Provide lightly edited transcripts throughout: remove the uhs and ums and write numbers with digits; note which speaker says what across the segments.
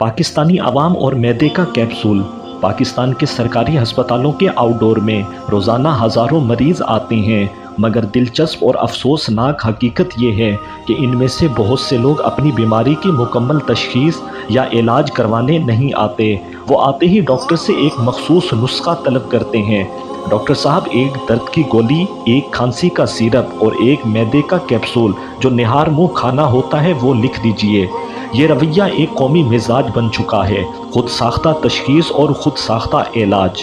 Speaker 1: پاکستانی عوام اور میدے کا کیپسول۔ پاکستان کے سرکاری ہسپتالوں کے آؤٹ ڈور میں روزانہ ہزاروں مریض آتے ہیں، مگر دلچسپ اور افسوسناک حقیقت یہ ہے کہ ان میں سے بہت سے لوگ اپنی بیماری کی مکمل تشخیص یا علاج کروانے نہیں آتے۔ وہ آتے ہی ڈاکٹر سے ایک مخصوص نسخہ طلب کرتے ہیں: ڈاکٹر صاحب، ایک درد کی گولی، ایک کھانسی کا سیرپ اور ایک میدے کا کیپسول جو نہار منہ کھانا ہوتا ہے وہ لکھ دیجئے۔ یہ رویہ ایک قومی مزاج بن چکا ہے: خود ساختہ تشخیص اور خود ساختہ علاج۔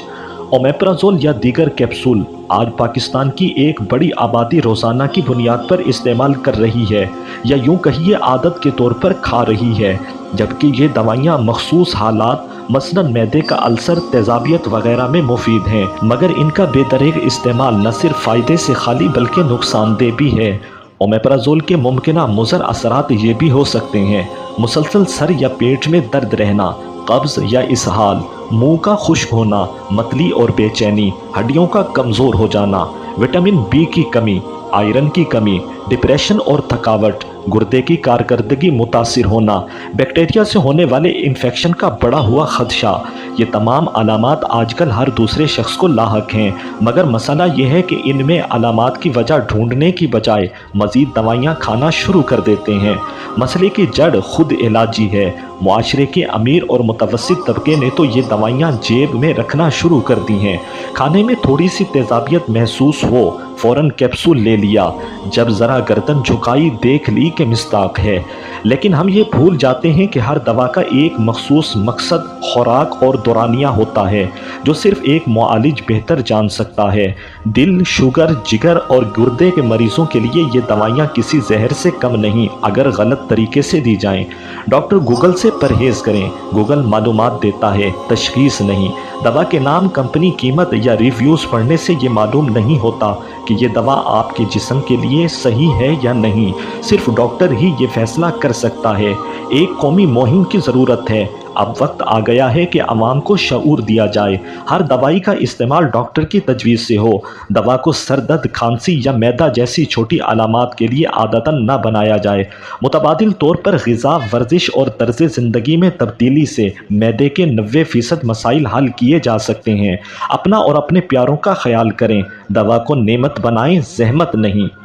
Speaker 1: اومیپرازول یا دیگر کیپسول آج پاکستان کی ایک بڑی آبادی روزانہ کی بنیاد پر استعمال کر رہی ہے، یا یوں کہیے عادت کے طور پر کھا رہی ہے، جبکہ یہ دوائیاں مخصوص حالات مثلاً معدے کا السر، تیزابیت وغیرہ میں مفید ہیں، مگر ان کا بے دریغ استعمال نہ صرف فائدے سے خالی بلکہ نقصان دہ بھی ہے۔ اومیپرازول کے ممکنہ مضر اثرات یہ بھی ہو سکتے ہیں: مسلسل سر یا پیٹ میں درد رہنا، قبض یا اسہال، منہ کا خشک ہونا، متلی اور بے چینی، ہڈیوں کا کمزور ہو جانا، وٹامن بی کی کمی، آئرن کی کمی، ڈپریشن اور تھکاوٹ، گردے کی کارکردگی متاثر ہونا، بیکٹیریا سے ہونے والے انفیکشن کا بڑا ہوا خدشہ۔ یہ تمام علامات آج کل ہر دوسرے شخص کو لاحق ہیں، مگر مسئلہ یہ ہے کہ ان میں علامات کی وجہ ڈھونڈنے کی بجائے مزید دوائیاں کھانا شروع کر دیتے ہیں۔ مسئلے کی جڑ خود علاجی ہے۔ معاشرے کے امیر اور متوسط طبقے نے تو یہ دوائیاں جیب میں رکھنا شروع کر دی ہیں۔ کھانے میں تھوڑی سی تیزابیت محسوس ہو، فوراً کیپسول لے لیا، جب ذرا گردن جھکائی دیکھ لی کہ مصداق ہے۔ لیکن ہم یہ بھول جاتے ہیں کہ ہر دوا کا ایک مخصوص مقصد، خوراک اور دورانیہ ہوتا ہے، جو صرف ایک معالج بہتر جان سکتا ہے۔ دل، شوگر، جگر اور گردے کے مریضوں کے لیے یہ دوائیاں کسی زہر سے کم نہیں اگر غلط طریقے سے دی جائیں۔ ڈاکٹر گوگل سے پرہیز کریں۔ گوگل معلومات دیتا ہے، تشخیص نہیں۔ دوا کے نام، کمپنی، قیمت یا ریویوز پڑھنے سے یہ معلوم نہیں ہوتا کہ یہ دوا آپ کے جسم کے لیے صحیح ہے یا نہیں۔ صرف ڈاکٹر ہی یہ فیصلہ کر سکتا ہے۔ ایک قومی مہم کی ضرورت ہے۔ اب وقت آ گیا ہے کہ عوام کو شعور دیا جائے۔ ہر دوائی کا استعمال ڈاکٹر کی تجویز سے ہو۔ دوا کو سر درد، کھانسی یا معدہ جیسی چھوٹی علامات کے لیے عادتاً نہ بنایا جائے۔ متبادل طور پر غذا، ورزش اور طرز زندگی میں تبدیلی سے معدے کے 90% مسائل حل کیے جا سکتے ہیں۔ اپنا اور اپنے پیاروں کا خیال کریں۔ دوا کو نعمت بنائیں، زحمت نہیں۔